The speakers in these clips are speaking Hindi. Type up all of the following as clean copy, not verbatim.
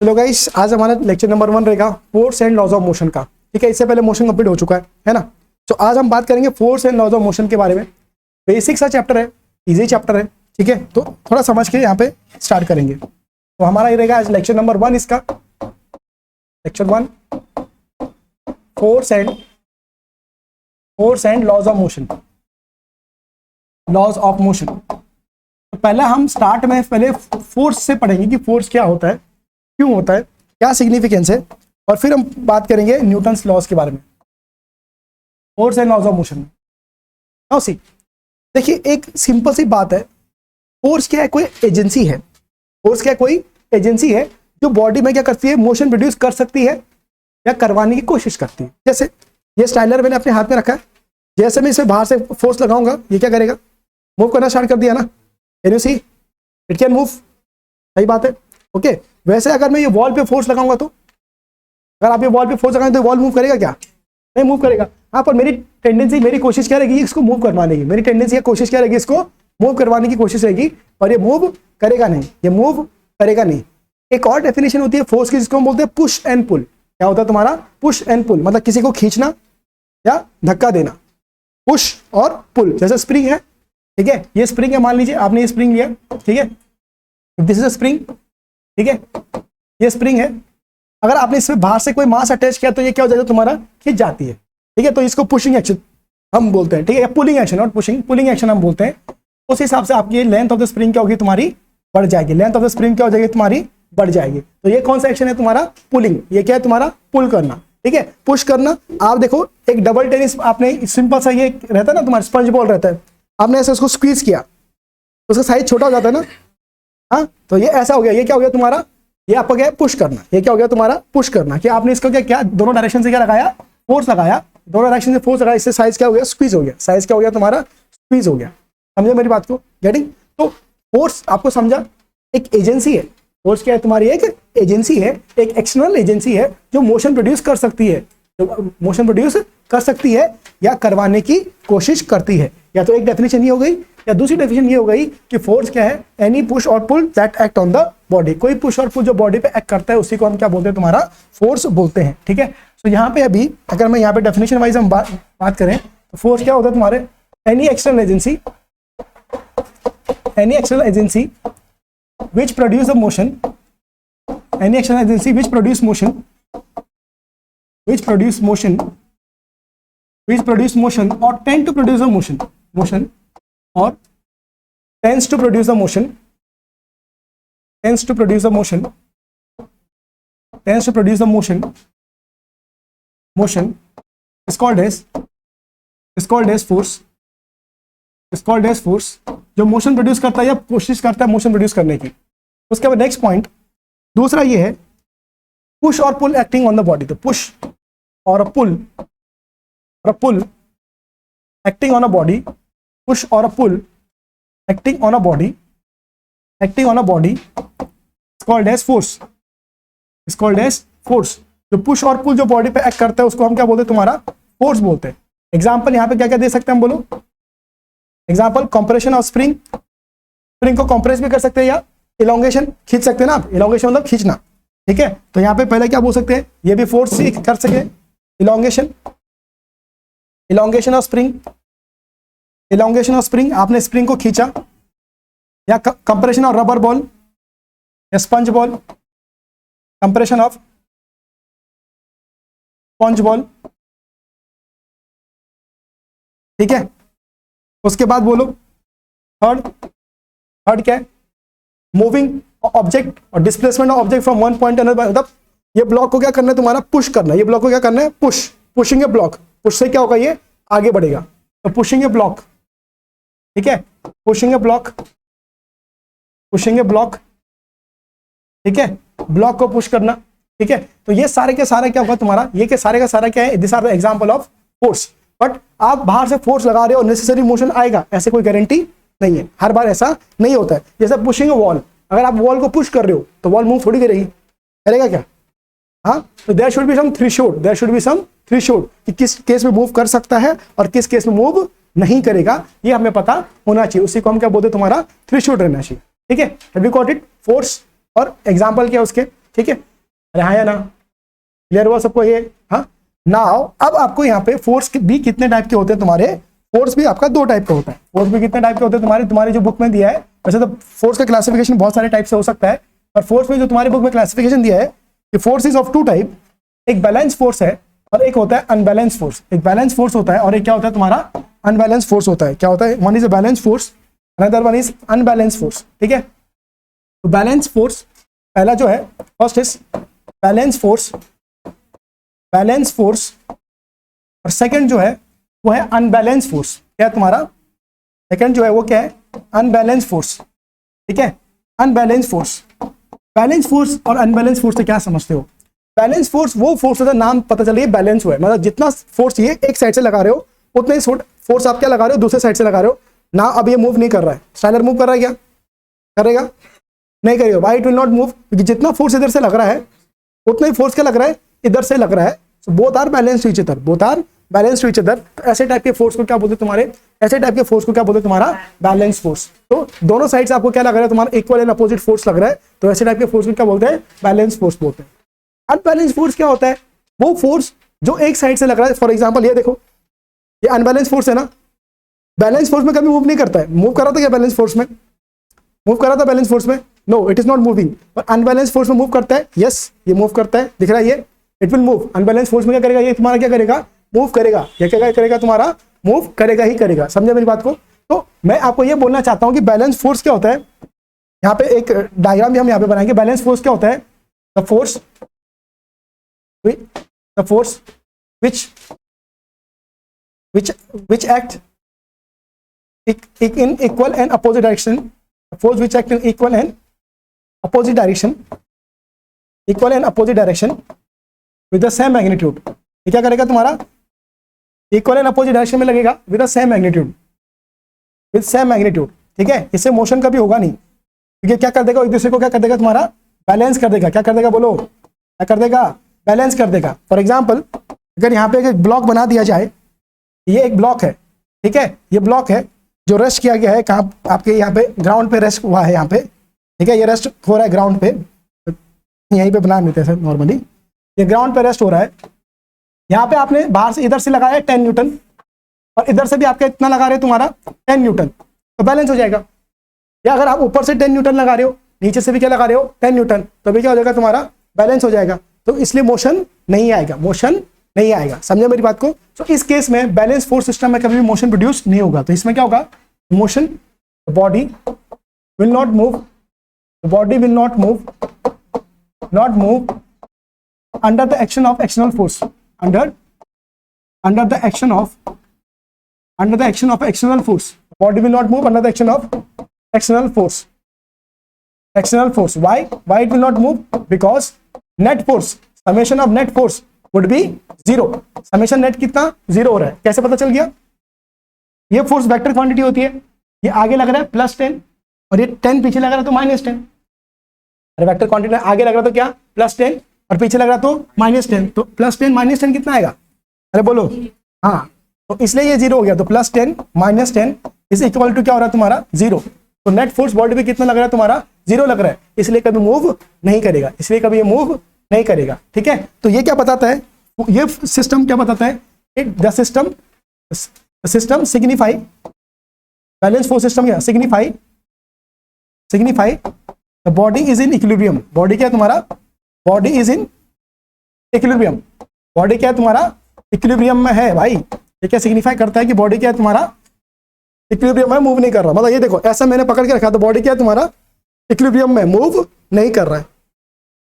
चलो गाइस, आज हमारा लेक्चर नंबर 1 रहेगा force and laws of motion का। ठीक है, इससे पहले मोशन कंप्लीट हो चुका है ना। तो आज हम बात करेंगे force and laws of motion के बारे में। बेसिक सा चैप्टर है, इजी चैप्टर है। ठीक है, तो थोड़ा समझ के यहाँ पे स्टार्ट करेंगे। तो हमारा ये रहेगा आज लेक्चर नंबर 1 इसका। Lecture 1 force and laws of motion. Laws of motion. तो पहले हम स्टार्ट में पहले फोर्स से पढ़ेंगे कि फोर्स क्या होता है, क्यों होता है, क्या सिग्निफिकेंस है, और फिर हम बात करेंगे न्यूटन्स लॉज के बारे में। Force and laws of motion. Now see, देखिए एक सिंपल सी बात है। फोर्स क्या है? कोई एजेंसी है। फोर्स क्या है? कोई एजेंसी है जो बॉडी में क्या करती है, मोशन प्रोड्यूस कर सकती है या करवाने की कोशिश करती है। जैसे ये स्टाइलर मैंने अपने हाथ में रखा है, जैसे मैं इसमें बाहर से फोर्स लगाऊंगा, ये क्या करेगा? मूव करना स्टार्ट कर दिया ना। Can you see it can move? सही बात है। ओके, वैसे अगर मैं ये वॉल पे फोर्स लगाऊंगा, तो अगर आप ये वॉल पे फोर्स लगाएंगे तो वॉल मूव करेगा क्या? नहीं मूव करेगा। हाँ, पर मेरी टेंडेंसी, मेरी कोशिश क्या रहेगी? इसको मूव करवाने की। मेरी टेंडेंसी या कोशिश क्या रहेगी? इसको मूव करवाने की कोशिश रहेगी, और ये मूव करेगा नहीं, ये मूव करेगा नहीं। एक और डेफिनेशन होती है फोर्स की, जिसको हम बोलते हैं पुश एंड पुल। क्या होता है तुम्हारा? पुश एंड पुल, मतलब किसी को खींचना या धक्का देना। पुश और पुल, जैसे स्प्रिंग है। ठीक है, ये स्प्रिंग है, मान लीजिए आपने ये स्प्रिंग लिया। ठीक है, दिस इज अ स्प्रिंग। ठीक है, ये स्प्रिंग है। अगर आपने इसमें बाहर से कोई मास अटैच किया तो ये क्या हो जाएगा? तुम्हारा खींच जाती है। ठीक है, तो इसको पुशिंग एक्शन हम बोलते हैं। ठीक है, pulling action, not pushing, pulling action हम बोलते हैं। उस हिसाब से आपकी लेंथ ऑफ द स्प्रिंग क्या होगी? तुम्हारी बढ़ जाएगी। लेंथ ऑफ द स्प्रिंग क्या हो जाएगी? तुम्हारी बढ़ जाएगी। तो ये कौन सा एक्शन है तुम्हारा? पुलिंग। ये क्या है तुम्हारा? पुल करना। ठीक है, पुश करना। आप देखो, एक डबल टेनिस आपने सिंपल सा ये रहता है ना, तुम्हारा स्पंज बॉल रहता है, आपने ऐसे उसको स्क्वीज किया तो उसका साइज छोटा हो जाता है ना। हाँ, तो ये ऐसा हो गया। ये क्या हो गया तुम्हारा? ये आपका क्या है? पुश करना। ये क्या हो गया तुम्हारा? पुश करना। कि आपने इसको क्या किया? दोनों डायरेक्शन से क्या लगाया? फोर्स लगाया। दोनों डायरेक्शन से फोर्स लगाया, इससे साइज क्या हो गया? स्क्वीज हो गया। साइज क्या हो गया तुम्हारा? स्क्वीज हो गया। समझे मेरी बात को? गेटिंग? तो फोर्स आपको समझा, एक एजेंसी है। फोर्स क्या है तुम्हारी? एक एजेंसी है, एक एक्सटर्नल एजेंसी है जो मोशन प्रोड्यूस कर सकती है, जो मोशन प्रोड्यूस कर सकती है या करवाने की कोशिश करती है। या तो एक डेफिनेशन ये हो गई, या दूसरी डेफिनेशन ये हो गई कि फोर्स क्या है? एनी पुश और pull that act on the body. कोई पुश और पुल जो बॉडी पे एक्ट करता है, उसी को हम क्या बोलते हैं? तुम्हारा फोर्स बोलते हैं। ठीक है, तो यहाँ पे अभी अगर मैं यहाँ पे डेफिनेशन वाइज हम बात करें तो फोर्स क्या होता है तुम्हारे? Any external agency, any external agency which produce a motion, any external agency which produce motion or tend to produce a motion or tends to produce a motion is called as force, जो मोशन प्रोड्यूस करता है या कोशिश करता है मोशन प्रोड्यूस करने की। उसके बाद नेक्स्ट पॉइंट दूसरा ये है, पुश और pull acting on the body. तो पुश और pull acting on a body, push और pull acting on a body called as force, जो पुश और पुल जो बॉडी पे एक्ट करता है उसको हम क्या बोलते हैं? तुम्हारा फोर्स बोलते हैं। एग्जाम्पल यहाँ पे क्या क्या दे सकते हैं हम? बोलो example. Compression of spring, spring को कंप्रेस भी कर सकते हैं या इलोंगेशन, खींच सकते हैं ना आप। इलोंगेशन मतलब खींचना। ठीक है, तो यहाँ पे पहले क्या बोल सकते हैं? ये भी फोर्स से कर सके। इलोंगेशन ऑफ स्प्रिंग, आपने स्प्रिंग को खींचा। या कंप्रेशन ऑफ रबर बॉल या sponge ball, compression of sponge ball. ठीक है, उसके बाद बोलो थर्ड क्या है? मूविंग ऑब्जेक्ट और displacement of object from one point another. मतलब ये ब्लॉक को क्या करना है तुम्हारा? पुश करना है। ये ब्लॉक को क्या करना है? पुशिंग ए ब्लॉक। पुश से क्या होगा? ये आगे बढ़ेगा। तो पुशिंग ए ब्लॉक। ठीक है, पुशिंग ए ब्लॉक। ठीक है, ब्लॉक को पुश करना। ठीक है, तो ये सारे के सारे क्या होगा तुम्हारा? ये के सारे का सारा क्या है? This are the example of force. But आप बाहर से फोर्स लगा रहे हो, नेसेसरी मोशन आएगा, ऐसे कोई गारंटी नहीं है। हर बार ऐसा नहीं होता है। जैसे पुशिंग वॉल, अगर आप वॉल को पुश कर रहे हो तो वॉल मूव थोड़ी करेगी, करेगा क्या? हाँ, तो there should be some threshold, कि किस केस में मूव कर सकता है और किस केस में मूव नहीं करेगा, ये हमें पता होना चाहिए। उसी को हम क्या बोलते हैं? तुम्हारा थ्रेशोल्ड रहना चाहिए। ठीक है, have you got it? Force और एग्जांपल क्या उसके। ठीक है, अरे हाँ या ना, क्लियर हुआ सबको ये? हाँ, नाउ अब आपको यहाँ पे फोर्स भी कितने टाइप के होते हैं तुम्हारे, फोर्स भी आपका 2 टाइप का होता है। फोर्स भी कितने टाइप के होते हैं तुम्हारी जो बुक में दिया है, वैसे तो फोर्स का क्लासिफिकेशन बहुत सारे टाइप से हो सकता है, पर फोर्स में जो तुम्हारी बुक में क्लासिफिकेशन दिया है कि फोर्स इज ऑफ 2 टाइप, एक बैलेंस फोर्स है और एक होता है अनबैलेंस फोर्स। एक बैलेंस फोर्स होता है और एक क्या होता है तुम्हारा अनबैलेंस फोर्स होता है। क्या होता है? One is a balance force, another one is unbalance force. ठीक है, तो बैलेंस फोर्स पहला जो है, first is balance force, balance force, और सेकंड जो है वो है अनबैलेंस फोर्स। क्या है तुम्हारा सेकंड जो है वो क्या है? Unbalance force. ठीक है, अनबैलेंस फोर्स। बैलेंस फोर्स और अनबैलेंस फोर्स से क्या समझते हो? बैलेंस फोर्स वो फोर्स होता है, नाम पता चलिए बैलेंस हुआ है, मतलब जितना फोर्स ये एक साइड से लगा रहे हो उतना ही फोर्स आप क्या लगा रहे हो, दूसरे साइड से लगा रहे हो ना। अब ये मूव नहीं कर रहा है, स्टाइलर मूव कर रहा है, क्या करेगा? नहीं करेगा। Why it will not move? क्योंकि जितना फोर्स इधर से लग रहा है उतना ही फोर्स क्या लग रहा है, इधर से लग रहा है। So both are balance to each other, both are balance to each other. ऐसे टाइप के फोर्स को क्या बोलते हैं तुम्हारे, ऐसे टाइप के फोर्स को क्या बोलते हैं तुम्हारा बैलेंस फोर्स। तो दोनों साइड से आपको क्या लग रहा है, तुम्हारा इक्वल एंड अपोजिट फोर्स लग रहा है, तो ऐसे टाइप के फोर्स को क्या बोलते हैं? बैलेंस फोर्स बोलते हैं। अनबैलेंस फोर्स क्या होता है? वो फोर्स जो एक साइड से लग रहा है। फॉर एग्जांपल ये देखो, ये अनबैलेंस फोर्स है ना, बैलेंस फोर्स में कभी मूव नहीं करता है। मूव कर रहा था क्या बैलेंस फोर्स में? मूव कर रहा था बैलेंस फोर्स में? No, it is not moving. और अनबैलेंस फोर्स में मूव करता है, यस ये मूव करता है, दिख रहा है ये, it will move. Unbalance force में क्या करेगा, ये तुम्हारा क्या करेगा, मूव करेगा। ये क्या करेगा तुम्हारा, मूव करेगा ही करेगा। समझे मेरी बात को? तो मैं आपको ये बोलना चाहता हूं कि बैलेंस फोर्स क्या होता है। यहाँ पे एक डायग्राम भी हम यहाँ पे बनाएंगे। बैलेंस फोर्स क्या होता है? The force which act in equal and opposite direction, force which act in equal and opposite direction with the same magnitude। ये क्या करेगा तुम्हारा, इक्वल एंड अपोजिट डायरेक्शन में लगेगा with the same magnitude, with same magnitude. ठीक है, इससे मोशन कभी होगा नहीं, क्योंकि क्या कर देगा, एक दूसरे को क्या कर देगा तुम्हारा, बैलेंस कर देगा। क्या कर देगा बोलो, क्या कर देगा, बैलेंस कर देगा। फॉर एग्जाम्पल अगर यहाँ पे एक ब्लॉक बना दिया जाए, ये एक ब्लॉक है, ठीक है, ये ब्लॉक है जो रेस्ट किया गया है कहाँ, आपके यहाँ पे ग्राउंड पे रेस्ट हुआ है यहाँ पे। ठीक है, ये रेस्ट हो रहा है ग्राउंड पे, यहीं पे बना लेते हैं नॉर्मली, ये ग्राउंड पे रेस्ट हो रहा है। यहाँ पे आपने बाहर से इधर से लगाया 10 न्यूटन और इधर से भी आपका इतना लगा रहे हो तुम्हारा 10 न्यूटन, तो बैलेंस हो जाएगा। या अगर आप ऊपर से 10 न्यूटन लगा रहे हो, नीचे से भी क्या लगा रहे हो 10 न्यूटन, तो भी क्या हो जाएगा तुम्हारा, बैलेंस हो जाएगा। तो इसलिए मोशन नहीं आएगा, मोशन नहीं आएगा। समझे मेरी बात को? तो इस केस में बैलेंस फोर्स सिस्टम में कभी भी मोशन प्रोड्यूस नहीं होगा। तो इसमें क्या होगा, motion, body will not move, body will not move under the action of external force, under the action of external force, body will not move under the action of external force. Why it will not move? Because net force, summation of net force would be 0। summation net कितना 0 हो रहा है, कैसे पता चल गया? ये फोर्स वेक्टर क्वांटिटी होती है, ये आगे लग रहा है +10 और ये 10 पीछे लग रहा है तो -10। अरे वेक्टर क्वांटिटी आगे लग रहा तो क्या, +10 और पीछे लग रहा तो -10, तो +10 -10 कितना आएगा? अरे बोलो, हाँ, तो इसलिए ये 0 हो गया। तो +10 -10 इज इक्वल टू क्या हो रहा है तुम्हारा 0। तो नेट फोर्स बॉडी पे कितना लग रहा है तुम्हारा, 0 लग रहा है, इसलिए कभी मूव नहीं करेगा, इसलिए कभी ये मूव नहीं करेगा। ठीक है, तो ये क्या बताता है, ये सिस्टम क्या बताता है, the system signify, balance force system क्या signify the body is in equilibrium. Body क्या है तुम्हारा, body is in equilibrium. Body क्या है तुम्हारा, इक्विलिब्रियम में है भाई। ये क्या सिग्निफाई करता है कि बॉडी क्या है तुम्हारा, इक्विलिब्रियम में मूव नहीं कर रहा। मतलब ये देखो, ऐसा मैंने पकड़ के रखा तो बॉडी क्या है तुम्हारा, इक्विलिब्रियम में मूव नहीं कर रहा है।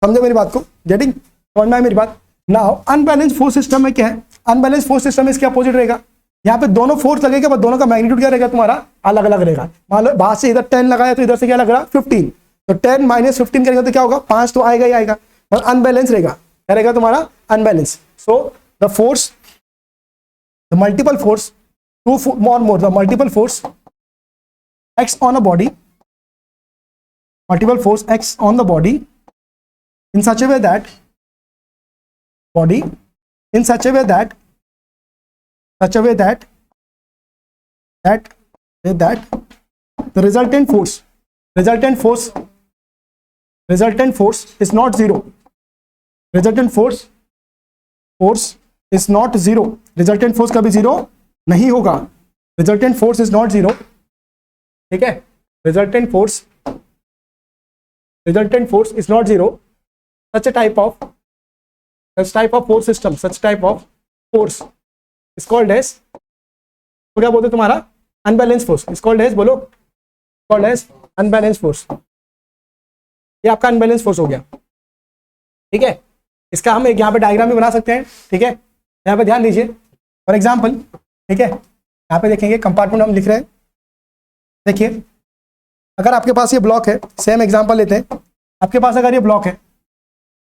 समझे मेरी बात को, गेटिंग, समझ में आई मेरी बात? नाउ अनबैलेंस फोर्स सिस्टम में क्या है, अनबैलेंस फोर्स सिस्टम में इसके अपोजिट रहेगा। यहाँ पे दोनों फोर्स लगेगा, बस दोनों का मैग्नीट्यूड क्या रहेगा तुम्हारा, अलग अलग रहेगा। मान लो बाहर से इधर 10 लगाया तो इधर से क्या लग रहा 15, तो 10 - 15 करेगा तो क्या होगा, 5 तो आएगा ही आएगा, और अनबैलेंस रहेगा। क्या रहेगा तुम्हारा, unbalance. So the force, the multiple force, the multiple force acts on a body, multiple force acts on the body in such a way that the resultant force is not 0। Resultant force is not zero, resultant force कभी जीरो नहीं होगा, resultant force is not zero, ठीक है, resultant force is not zero, such type of force system, such type of force is called as, तो क्या बोलते तुम्हारा unbalance force, is called as, बोलो, कॉल्ड एज अनबैलेंस फोर्स। ये आपका अनबैलेंस फोर्स हो गया, ठीक है। इसका हम एक यहाँ पे डायग्राम भी बना सकते हैं, ठीक है, यहाँ पे ध्यान दीजिए फॉर एग्जांपल, ठीक है, यहाँ पे देखेंगे कंपार्टमेंट हम लिख रहे हैं, देखिए अगर आपके पास ये ब्लॉक है, सेम एग्जांपल लेते हैं, आपके पास अगर ये ब्लॉक है,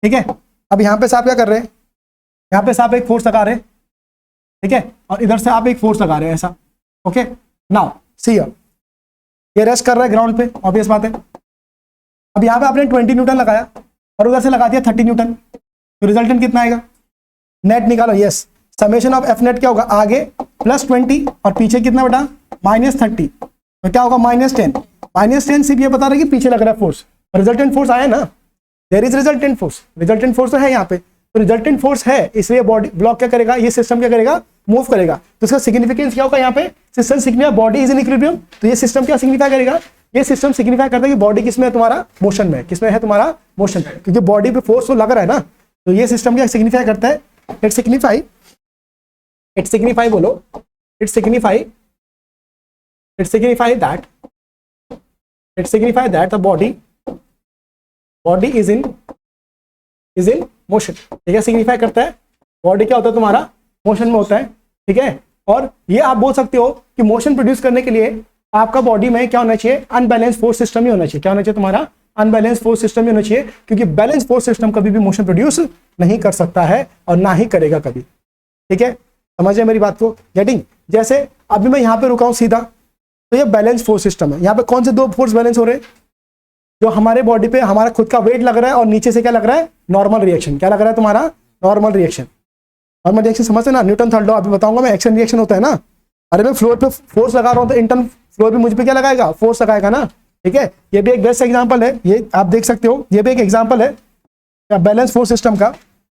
ठीक है, अब यहाँ पे से आप क्या कर रहे हैं, यहाँ पे से आप एक फोर्स लगा रहे हैं, ठीक है, और इधर से आप एक फोर्स लगा रहे हैं ऐसा, ओके। नाउ सी ये रेस्ट कर रहा है ग्राउंड पे, ऑब्वियस बात है। अब यहाँ पे आपने 20 न्यूटन लगाया और उधर से लगा दिया 30 न्यूटन, तो रिजल्टेंट कितना आएगा, नेट निकालो, yes, summation of F net क्या होगा, आगे +20 और पीछे कितना बेटा -30, तो क्या होगा -10, -10 सिर्फ ये बता रहा है कि पीछे लग रहा है फोर्स, रिजल्टेंट फोर्स आया ना, there is resultant force, resultant force तो है यहाँ पे, तो रिजल्टेंट फोर्स है, इसलिए बॉडी ब्लॉक क्या करेगा, ये सिस्टम क्या करेगा, मूव करेगा, तो इसका सिग्निफिकेंस क्या होगा, यहाँ पे system signify body is in equilibrium, तो ये सिस्टम क्या सिग्निफाई करेगा, ये सिस्टम सिग्निफाई करता है कि बॉडी किसमें है तुम्हारा, मोशन में, किसमें है तुम्हारा, मोशन, क्योंकि बॉडी पे फोर्स तो लग रहा है ना, तो ये सिस्टम क्या सिग्निफाई करता है, इट सिग्निफाई बोलो, it signify that the body is in motion, ठीक है, सिग्निफाई करता है बॉडी क्या होता है तुम्हारा, मोशन में होता है, ठीक है। और ये आप बोल सकते हो कि मोशन प्रोड्यूस करने के लिए आपका बॉडी में क्या होना चाहिए, अनबैलेंस फोर्स सिस्टम ही होना चाहिए, क्या होना चाहिए तुम्हारा, अनबैलेंस फोर्स सिस्टम ही होना चाहिए, क्योंकि बैलेंस फोर्स सिस्टम कभी भी मोशन प्रोड्यूस नहीं कर सकता है और ना ही करेगा कभी, ठीक है, समझिए मेरी बात को, गेटिंग। जैसे अभी मैं यहाँ पे रुका हूँ सीधा, तो ये बैलेंस फोर्स सिस्टम है, यहाँ पे कौन से दो फोर्स बैलेंस हो रहे हैं, जो हमारे बॉडी पे हमारा खुद का वेट लग रहा है और नीचे से क्या लग रहा है, नॉर्मल रिएक्शन, क्या लग रहा है तुम्हारा, नॉर्मल रिएक्शन, नॉर्मल रिएक्शन समझते ना, न्यूटन थर्ड लॉ अभी बताऊंगा मैं, एक्शन रिएक्शन होता है ना, अरे मैं फ्लोर पे फोर्स लगा रहा हूँ तो इंटरनल फ्लोर पे मुझ पे क्या लगाएगा, फोर्स लगाएगा ना, ठीक है। ये भी एक बेस्ट एग्जांपल है, ये आप देख सकते हो, ये भी एक एग्जांपल है बैलेंस फोर्स सिस्टम का।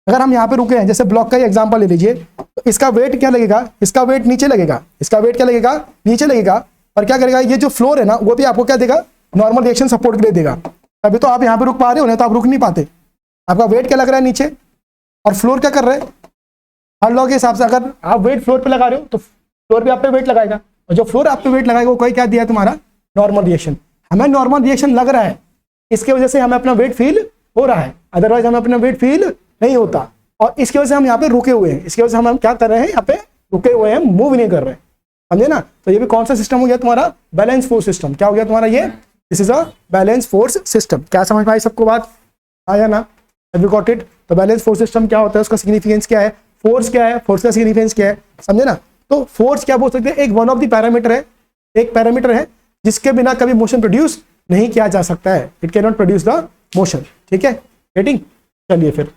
अगर हम यहाँ पे रुके हैं, जैसे ब्लॉक का ही एग्जांपल ले लीजिए, तो इसका वेट क्या लगेगा, इसका वेट नीचे लगेगा, इसका वेट क्या लगेगा, नीचे लगेगा, और क्या करेगा, ये जो फ्लोर है ना, वो भी आपको क्या देगा, नॉर्मल रिएक्शन सपोर्ट के लिए देगा, तभी तो आप यहाँ पे रुक पा रहे हो, नहीं तो आप रुक नहीं पाते, आपका वेट क्या लग रहा है नीचे, और फ्लोर क्या कर रहा है, हर लॉ के हिसाब से अगर आप वेट फ्लोर पे लगा रहे हो तो फ्लोर भी आप पे वेट लगाएगा, और जो फ्लोर आप पे वेट लगाएगा वो कोई क्या दिया है तुम्हारा, नॉर्मल रिएक्शन। हमें नॉर्मल रिएक्शन लग रहा है, इसके वजह से हमें अपना वेट फील हो रहा है, अदरवाइज हमें अपना वेट फील नहीं होता, और इसकी वजह से हम यहाँ पे रुके हुए हैं, इसकी वजह से हम क्या कर रहे हैं, यहाँ पे रुके हुए हैं, मूव नहीं कर रहे हैं, समझे ना। तो ये भी कौन सा सिस्टम हो गया तुम्हारा, बैलेंस फोर्स सिस्टम, क्या हो गया तुम्हारा ये, this is a balance force system. क्या समझ में आई सबको बात, आया ना, हैव यू गॉट इट। तो बैलेंस फोर्स सिस्टम क्या होता है, उसका सिग्निफिकेंस क्या है, फोर्स क्या है, फोर्स का सिग्निफिकेंस क्या है, समझे ना। तो फोर्स क्या बोल सकते हैं, एक वन ऑफ द पैरामीटर है, एक पैरामीटर है जिसके बिना कभी मोशन प्रोड्यूस नहीं किया जा सकता है, it can not produce the motion, ठीक है, गेटिंग। चलिए फिर